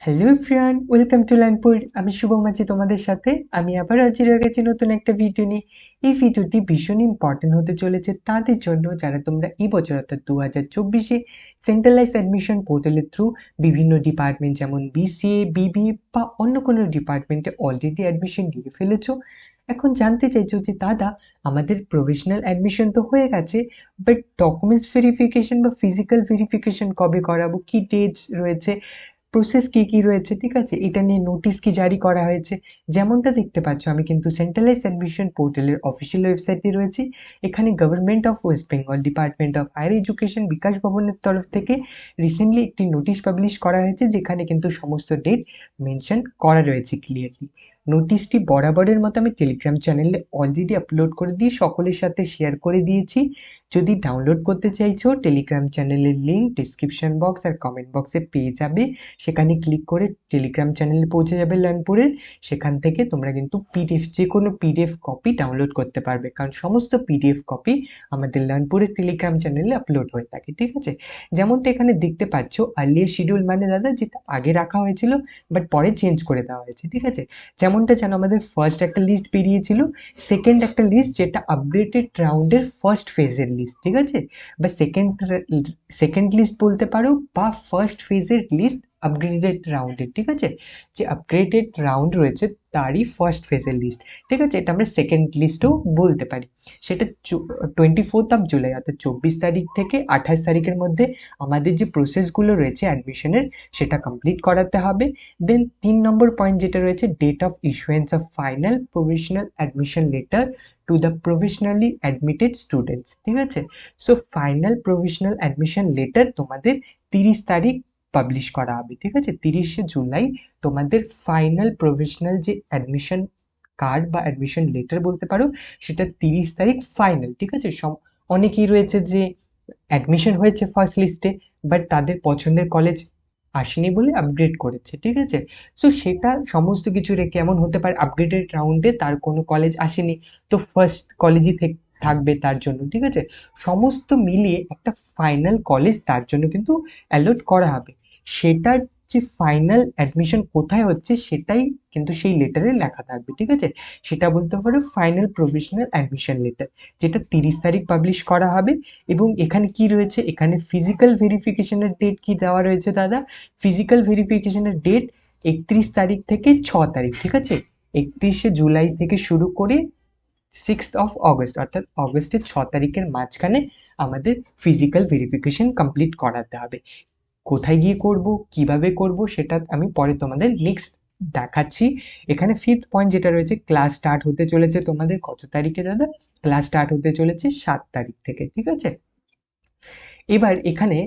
Hello everyone, welcome to Learnpur. আমি শুভম আছি তোমাদের সাথে। আমি আবার হাজির হয়ে গেছি নতুন একটা ভিডিও নিয়ে। এই ভিডিওটি ভীষণ ইম্পর্টেন্ট হতে চলেছে তাদের জন্য যারা তোমরা এই বছর অর্থাৎ 2024-এ সেন্ট্রালাইজ অ্যাডমিশন পোর্টালের থ্রু বিভিন্ন ডিপার্টমেন্ট যেমন বিসিএ, বিবিএ বা অন্য কোনো ডিপার্টমেন্টে অলরেডি অ্যাডমিশন নিয়ে ফেলেছো। এখন জানতে চাইছো যে দাদা, আমাদের প্রফেশনাল অ্যাডমিশন তো হয়ে গেছে, বাট ডকুমেন্টস ভেরিফিকেশন বা ফিজিক্যাল ভেরিফিকেশন কবে করাবো, কি ডেটস রয়েছে, প্রসেস কি কি রয়েছে, ঠিক আছে, এটা নিয়ে নোটিশ কি জারি করা হয়েছে। যেমনটা দেখতে পাচ্ছ, আমি কিন্তু সেন্ট্রালাইজ অ্যাডমিশন পোর্টালের অফিসিয়াল ওয়েবসাইটে রয়েছি। এখানে government of West Bengal department of higher education বিকাশ ভবনের তরফ থেকে রিসেন্টলি একটি নোটিশ পাবলিশ করা হয়েছে, যেখানে কিন্তু সমস্ত ডেট মেনশন করা রয়েছে ক্লিয়ারলি। নোটিশটি বরাবরের মতো আমি টেলিগ্রাম চ্যানেলে অলরেডি আপলোড করে দিয়ে সকলের সাথে শেয়ার করে দিয়েছি। যদি ডাউনলোড করতে চাইছো, টেলিগ্রাম চ্যানেলের লিঙ্ক ডিসক্রিপশন বক্স আর কমেন্ট বক্সে পেয়ে যাবে। সেখানে ক্লিক করে টেলিগ্রাম চ্যানেলে পৌঁছে যাবে লার্নপুরের। সেখান থেকে তোমরা কিন্তু পিডিএফ, যে কোনো পিডিএফ কপি ডাউনলোড করতে পারবে, কারণ সমস্ত পিডিএফ কপি আমাদের লার্নপুরের টেলিগ্রাম চ্যানেলে আপলোড হয়ে থাকে, ঠিক আছে। যেমনটা এখানে দেখতে পাচ্ছ, আর্লিয়ার শিডিউল মানে দাদা যেটা আগে রাখা হয়েছিল বাট পরে চেঞ্জ করে দেওয়া হয়েছে, ঠিক আছে। যেমনটা জানো, আমাদের ফার্স্ট একটা লিস্ট বেরিয়েছিল, সেকেন্ড একটা লিস্ট যেটা আপডেটেড রাউন্ডের ফার্স্ট ফেজের লিস্ট, ঠিক আছে, বা সেকেন্ড লিস্ট বলতে পারো, বা ফার্স্ট ফেজের লিস্ট আপগ্রেডেড রাউন্ডের, ঠিক আছে। যে আপগ্রেডেড রাউন্ড রয়েছে তারই ফার্স্ট ফেজের লিস্ট, ঠিক আছে, এটা আমরা সেকেন্ড লিস্টও বলতে পারি। সেটা 24 জুলাই অর্থাৎ 24 তারিখ থেকে 28 তারিখের মধ্যে আমাদের যে প্রসেসগুলো রয়েছে অ্যাডমিশনের, সেটা কমপ্লিট করাতে হবে। দেন 3 নম্বর পয়েন্ট যেটা রয়েছে, date of issuance of final provisional admission letter to the provisionally admitted students, ঠিক আছে। So final provisional admission letter তোমাদের 30 তারিখ পাবলিশ করা হবে, ঠিক আছে। 30শে জুলাই তোমাদের ফাইনাল প্রভিশনাল যে অ্যাডমিশন কার্ড বা অ্যাডমিশন লেটার বলতে পারো, সেটা 30 তারিখ ফাইনাল, ঠিক আছে। অনেকেই রয়েছে যে অ্যাডমিশন হয়েছে ফার্স্ট লিস্টে, বাট তাদের পছন্দের কলেজ আসেনি বলে আপগ্রেড করেছে, ঠিক আছে। সো সেটা সমস্ত কিছু রেখে এমন হতে পারে আপগ্রেডেড রাউন্ডে তার কোনো কলেজ আসেনি, তো ফার্স্ট কলেজই থাকবে তার জন্য, ঠিক আছে। সমস্ত মিলিয়ে একটা ফাইনাল কলেজ তার জন্য কিন্তু অ্যালট করা হবে। সেটার যে ফাইনাল অ্যাডমিশন কোথায় হচ্ছে সেটাই কিন্তু সেই লেটারে লেখা থাকবে, ঠিক আছে। সেটা বলতে পারো ফাইনাল প্রভিশনাল অ্যাডমিশন লেটার, যেটা 30 তারিখ পাবলিশ করা হবে। এবং এখানে কি রয়েছে, এখানে ফিজিক্যাল ভেরিফিকেশনের ডেট কি দেওয়া রয়েছে দাদা, ফিজিক্যাল ভেরিফিকেশনের ডেট 31 তারিখ থেকে 6 তারিখ, ঠিক আছে। 31শে জুলাই থেকে শুরু করে 6 অগস্ট অর্থাৎ অগস্টের 6 তারিখের মাঝখানে আমাদের ফিজিক্যাল ভেরিফিকেশন কমপ্লিট করাতে হবে। কোথায় গিয়ে করব, কিভাবে করব, সেটা আমি পরে তোমাদের নেক্সট দেখাচ্ছি। এখানে ফিফথ পয়েন্ট যেটা রয়েছে, ক্লাস স্টার্ট হতে চলেছে তোমাদের কত তারিখে দাদা, ক্লাস স্টার্ট হতে চলেছে 7 তারিখ থেকে, ঠিক আছে। এবার এখানে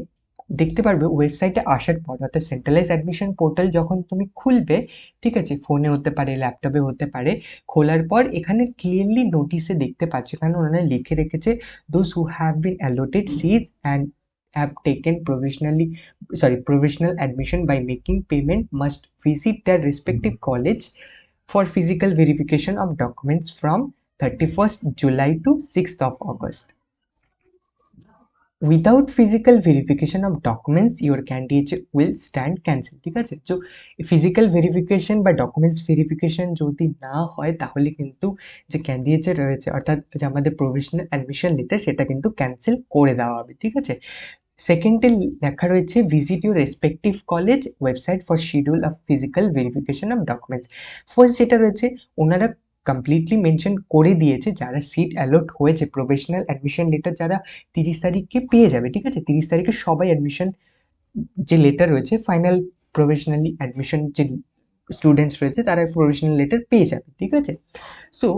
দেখতে পারবে ওয়েবসাইটে আসার পর, অর্থাৎ সেন্ট্রালাইজ অ্যাডমিশন পোর্টাল যখন তুমি খুলবে, ঠিক আছে, ফোনে হতে পারে, ল্যাপটপে হতে পারে, খোলার পর এখানে ক্লিয়ারলি নোটিশে দেখতে পাচ্ছ, এখানে ওনারা লিখে রেখেছে, those who have been allotted seats and have taken provisional admission by making payment must visit their respective college for physical verification of documents from 31st July to 6th of August. Without physical verification of documents your candidate will stand cancel, ঠিক আছে। তো physical verification বা documents verification যদি না হয়, তাহলে কিন্তু যে ক্যান্ডিডেট রয়েছে অর্থাৎ যে আমাদের প্রভিশনাল অ্যাডমিশন লেটার, সেটা কিন্তু ক্যান্সেল করে দেওয়া হবে, ঠিক আছে। সেকেন্ডে লেখা রয়েছে, visit your respective college website for schedule of physical verification of documents. First যেটা রয়েছে, ওনারা কমপ্লিটলি মেনশন করে দিয়েছে যারা সিট অ্যালট হয়েছে প্রফেশনাল অ্যাডমিশন লেটার যারা 30 তারিখে পেয়ে যাবে, ঠিক আছে। 30 তারিখে সবাই অ্যাডমিশন যে লেটার রয়েছে, ফাইনাল প্রফেশনালি অ্যাডমিশন যে স্টুডেন্টস রয়েছে তারা প্রফেশনাল লেটার পেয়ে যাবে, ঠিক আছে। সো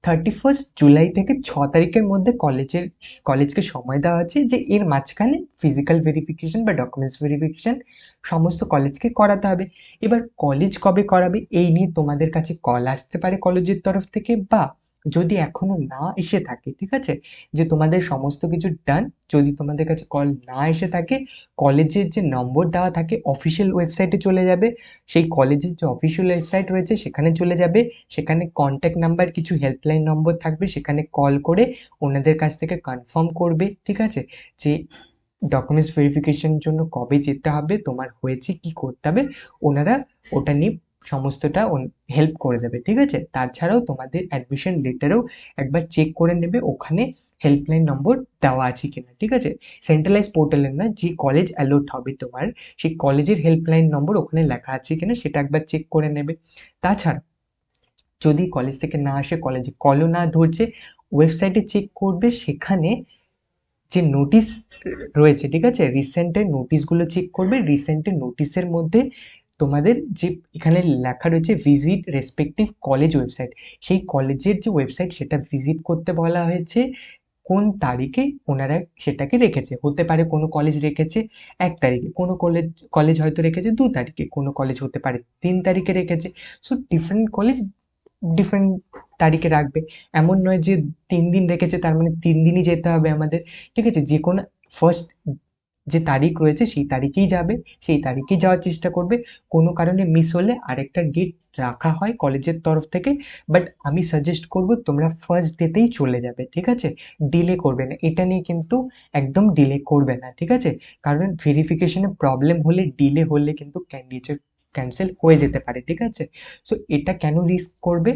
31 জুলাই থেকে 6 তারিখের মধ্যে কলেজকে সময় দেওয়া আছে যে এর মাঝখানে ফিজিক্যাল ভেরিফিকেশন বা ডকুমেন্টস ভেরিফিকেশন সমস্ত কলেজকে করাতে হবে। এবার কলেজ কবে করাবে এই নিয়ে তোমাদের কাছে কল আসতে পারে কলেজের তরফ থেকে, বা যদি এখনো না এসে থাকে, ঠিক আছে, যে তোমাদের সমস্ত কিছু ডান, যদি তোমাদের কাছে কল না এসে থাকে, কলেজের যে নম্বর দেওয়া থাকে অফিসিয়াল ওয়েবসাইটে চলে যাবে। সেই কলেজের যে অফিসিয়াল ওয়েবসাইট রয়েছে সেখানে চলে যাবে, সেখানে কন্ট্যাক্ট নাম্বার, কিছু হেল্পলাইন নম্বর থাকবে, সেখানে কল করে ওনাদের কাছ থেকে কনফার্ম করবে, ঠিক আছে, যে ডকুমেন্টস ভেরিফিকেশন জন্য কবে যেতে হবে, তোমার হয়েছে কি করতে হবে, ওনারা ওটা নিয়ে সমস্তটা হেল্প করে দেবে, ঠিক আছে। তাছাড়াও তোমাদের অ্যাডমিশন লেটারেও একবার চেক করে নেবে ওখানে হেল্পলাইন নম্বর দেওয়া আছে কিনা, ঠিক আছে। সেন্ট্রালাইজ পোর্টালের না, যে কলেজ অ্যালোট হবে তোমার সেই কলেজের হেল্পলাইন নম্বর ওখানে লেখা আছে কিনা সেটা একবার চেক করে নেবে। তাছাড়া যদি কলেজ থেকে না আসে, কলেজে কলও না ধরছে, ওয়েবসাইটে চেক করবে, সেখানে যে নোটিশ রয়েছে, ঠিক আছে, রিসেন্টের নোটিশগুলো চেক করবে। রিসেন্টের নোটিশের মধ্যে তোমাদের যে এখানে লেখা রয়েছে ভিজিট রেসপেক্টিভ কলেজ ওয়েবসাইট, সেই কলেজের যে ওয়েবসাইট সেটা ভিজিট করতে বলা হয়েছে। কোন তারিখে ওনারা সেটাকে রেখেছে, হতে পারে কোনো কলেজ রেখেছে 1 তারিখে, কোনো কলেজ কলেজ হয়তো রেখেছে 2 তারিখে, কোনো কলেজ হতে পারে 3 তারিখে রেখেছে। সো ডিফারেন্ট কলেজ ডিফারেন্ট তারিখে রাখবে। এমন নয় যে 3 দিন রেখেছে তার মানে 3 দিনই যেতে হবে আমাদের, ঠিক আছে। যে কোনো ফার্স্ট যে তারিখ রয়েছে সেই তারিখেই যাবে, সেই তারিখেই যাওয়ার চেষ্টা করবে। কোনো কারণে মিস হলে আরেকটা ডেট রাখা হয় কলেজের তরফ থেকে, বাট আমি সাজেস্ট করব তোমরা ফার্স্ট ডেতেই চলে যাবে, ঠিক আছে। ডিলে করবে না, এটা নিয়ে কিন্তু একদম ডিলে করবে না, ঠিক আছে। কারণ ভেরিফিকেশনে প্রবলেম হলে, ডিলে হলে কিন্তু ক্যান্ডিডেট ক্যান্সেল হয়ে যেতে পারে, ঠিক আছে। সো এটা কেন রিস্ক করবে,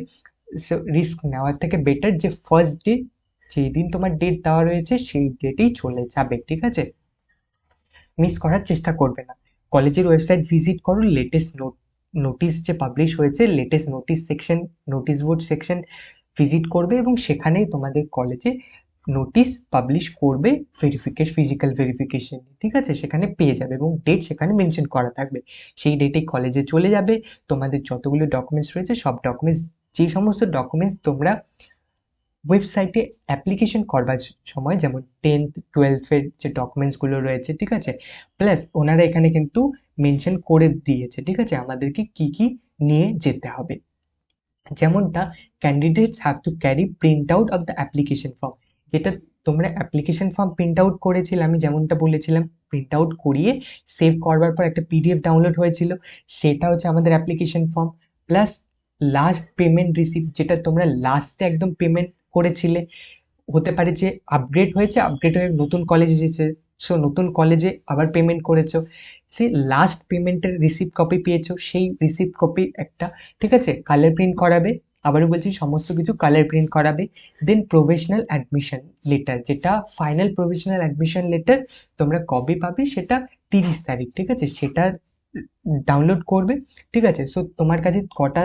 সো রিস্ক নেওয়ার থেকে বেটার যে ফার্স্ট ডে যেই দিন তোমার ডেট দেওয়া রয়েছে সেই ডেটেই চলে যাবে, ঠিক আছে। মিস করার চেষ্টা করবে না। কলেজের ওয়েবসাইট ভিজিট করো, লেটেস্ট নোটিশ যে পাবলিশ হয়েছে, latest notice section, notice board section visit করবে এবং সেখানেই তোমাদের কলেজে নোটিশ পাবলিশ করবে ফিজিক্যাল ভেরিফিকেশন, ঠিক আছে, সেখানে পেয়ে যাবে এবং ডেট সেখানে মেনশন করা থাকবে। সেই ডেটে কলেজে চলে যাবে, তোমাদের যতগুলো ডকুমেন্টস রয়েছে সব ডকুমেন্টস, যে সমস্ত ডকুমেন্টস তোমরা ওয়েবসাইটে অ্যাপ্লিকেশন করবার সময়, যেমন 10th 12th-এর যে ডকুমেন্টসগুলো রয়েছে, ঠিক আছে, প্লাস ওনারা এখানে কিন্তু মেনশন করে দিয়েছে, ঠিক আছে, আমাদেরকে কি কি নিয়ে যেতে হবে। যেমনটা candidates have to carry print out of the application form, যেটা তোমরা অ্যাপ্লিকেশন ফর্ম প্রিন্ট আউট করেছিলে, আমি যেমনটা বলেছিলাম, প্রিন্ট আউট করিয়ে সেভ করবার পর একটা পিডিএফ ডাউনলোড হয়েছিল, সেটা হচ্ছে আমাদের application form. Plus last payment receipt, যেটা তোমরা লাস্টে একদম পেমেন্ট করেছিলে, হতে পারে যে আপগ্রেড হয়েছে, আপগ্রেড হয়ে নতুন কলেজে এসেছে, সো নতুন কলেজে আবার পেমেন্ট করেছো, সেই লাস্ট পেমেন্টের রিসিপ্ট কপি পেয়েছো, সেই রিসিপ্ট কপি একটা, ঠিক আছে, কালার প্রিন্ট করাবে। আবারও বলছি, সমস্ত কিছু কালার প্রিন্ট করাবে। দেন প্রফেশনাল অ্যাডমিশন লেটার, যেটা ফাইনাল প্রফেশনাল অ্যাডমিশন লেটার তোমরা কবে পাবে, সেটা 30 তারিখ, ঠিক আছে, সেটা ডাউনলোড করবে, ঠিক আছে। সো তোমার কাছে কটা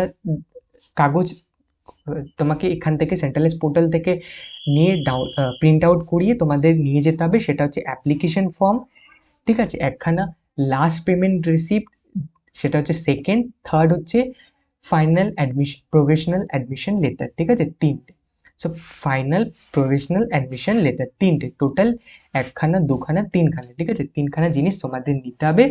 কাগজ তোমাকে এখান থেকে সেন্ট্রালাইজ পোর্টাল থেকে নিয়ে প্রিন্ট আউট করিয়ে তোমাদের নিয়ে যেতে হবে, সেটা হচ্ছে অ্যাপ্লিকেশন ফর্ম, ঠিক আছে, একখানা, লাস্ট পেমেন্ট রিসিপ্ট সেটা হচ্ছে সেকেন্ড, থার্ড হচ্ছে final admission professional admission letter, ঠিক আছে, তিনটে। So final professional admission letter তিনটে, টোটাল একখানা দুখানা তিনখানা, ঠিক আছে, তিনখানা জিনিস তোমাদের নিতে হবে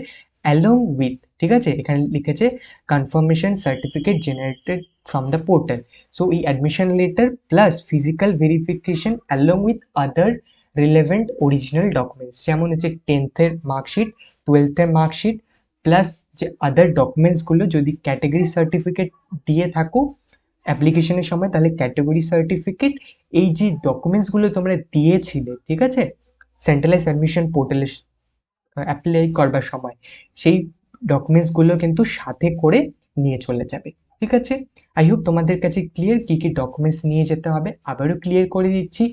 অ্যালং উইথ, ঠিক আছে। এখানে লিখেছে confirmation certificate generated from the portal. So এই admission letter plus physical verification along with other relevant original documents, যেমন হচ্ছে 10th-এর মার্কশিট, 12th-এর মার্কশিট, প্লাস যে আদার ডকুমেন্টসগুলো, যদি ক্যাটাগরি সার্টিফিকেট দিয়ে থাকো অ্যাপ্লিকেশনের সময় তাহলে ক্যাটাগরি সার্টিফিকেট, এই যে ডকুমেন্টসগুলো তোমরা দিয়েছিলে, ঠিক আছে, সেন্ট্রালাইজ অ্যাডমিশন পোর্টালে অ্যাপ্লাই করবার সময়, সেই ডকুমেন্টসগুলো কিন্তু সাথে করে নিয়ে চলে যাবে, ঠিক আছে। আই হোপ তোমাদের কাছে ক্লিয়ার কি কি ডকুমেন্টস নিয়ে যেতে হবে। আবারও ক্লিয়ার করে দিচ্ছি,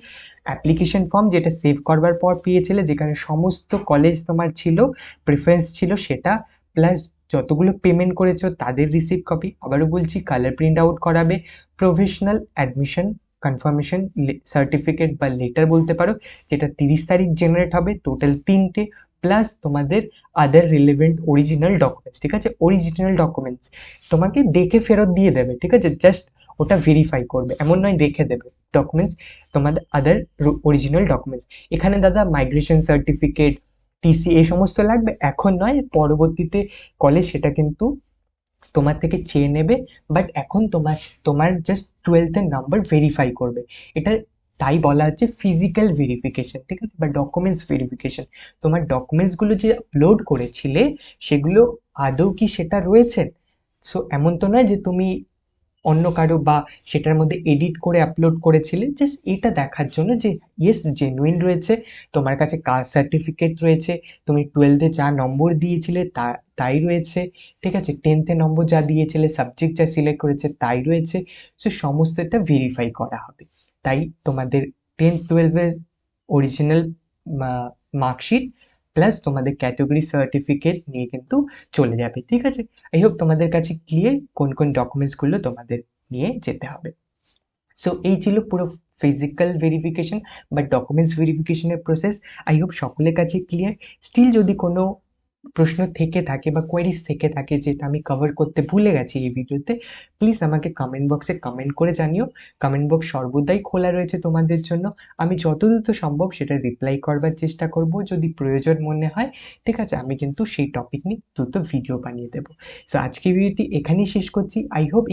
অ্যাপ্লিকেশন ফর্ম যেটা সেভ করবার পর পেয়েছিলে, যেখানে সমস্ত কলেজ তোমার ছিল, প্রেফারেন্স ছিল সেটা, প্লাস যতগুলো পেমেন্ট করেছো তাদের রিসিপ্ট কপি, আবারও বলছি কালার প্রিন্ট আউট করাবে, প্রফেশনাল অ্যাডমিশন কনফার্মেশন সার্টিফিকেট বা লেটার বলতে পারো, যেটা 30 তারিখ জেনারেট হবে, টোটাল তিনটে, প্লাস তোমাদের আদার রিলেভেন্ট অরিজিনাল ডকুমেন্টস, ঠিক আছে, অরিজিনাল ডকুমেন্টস তোমাকে দেখে ফেরত দিয়ে দেবে, ঠিক আছে, জাস্ট ওটা ভেরিফাই করবে, এমন নয় রেখে দেবে ডকুমেন্টস, তোমাদের আদার অরিজিনাল ডকুমেন্টস। এখানে দাদা মাইগ্রেশন সার্টিফিকেট, টিসি এই সমস্ত লাগবে, এখন নয়, পরবর্তীতে কলেজ সেটা কিন্তু তোমার থেকে চেয়ে নেবে, বাট এখন তোমার তোমার জাস্ট 12th-এর নাম্বার ভেরিফাই করবে, এটা তাই বলা হচ্ছে ফিজিক্যাল ভেরিফিকেশন, ঠিক আছে, বা ডকুমেন্টস ভেরিফিকেশন। তোমার ডকুমেন্টসগুলো যে আপলোড করেছিলে সেগুলো আদৌ কি সেটা রয়েছে, সো এমন তো নয় যে তুমি অন্য কারো বা সেটার মধ্যে এডিট করে আপলোড করেছিলে, জাস্ট এটা দেখার জন্য যে ইয়েস জেনুইন রয়েছে, তোমার কাছে কাস্ট সার্টিফিকেট রয়েছে, তুমি 12th-এ যা নম্বর দিয়েছিলে তাই রয়েছে, ঠিক আছে, 10th-এ নম্বর যা দিয়েছিলে, সাবজেক্ট যা সিলেক্ট করেছে তাই রয়েছে। সো সমস্তটা ভেরিফাই করা হবে। তাই তোমাদের 10th-12-এর অরিজিনাল মার্কশিট প্লাস তোমাদের ক্যাটাগরি সার্টিফিকেট নিয়ে কিন্তু চলে যাবে, ঠিক আছে। আই হোপ তোমাদের কাছে ক্লিয়ার কোন কোন ডকুমেন্টসগুলো তোমাদের নিয়ে যেতে হবে। সো এই ছিল পুরো ফিজিক্যাল ভেরিফিকেশন বা ডকুমেন্টস ভেরিফিকেশনের প্রসেস। আই হোপ সকলের কাছে ক্লিয়ার। স্টিল যদি কোনো প্রশ্ন থেকে থাকে বা কোয়েরিজ থেকে থাকে যেটা আমি কভার করতে ভুলে গেছি এই ভিডিওতে, প্লিজ আমাকে কমেন্ট বক্সে কমেন্ট করে জানিও। কমেন্ট বক্স সর্বদাই খোলা রয়েছে তোমাদের জন্য। আমি যত দ্রুত সম্ভব সেটা রিপ্লাই করবার চেষ্টা করব যদি প্রয়োজন মনে হয়, ঠিক আছে। আমি কিন্তু সেই টপিক নিয়ে দ্রুত ভিডিও বানিয়ে দেবো। সো আজকে ভিডিওটি এখানেই শেষ করছি। আই হোপ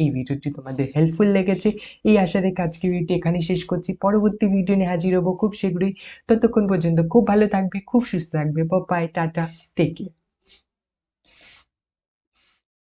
এই ভিডিওটি তোমাদের হেল্পফুল লেগেছে। এই আশা রেখে আজকে ভিডিওটি এখানেই শেষ করছি। পরবর্তী ভিডিও নিয়ে হাজির হবো খুব শীঘ্রই। ততক্ষণ পর্যন্ত খুব ভালো থাকবে, খুব সুস্থ থাকবে। Bye, tata, take care.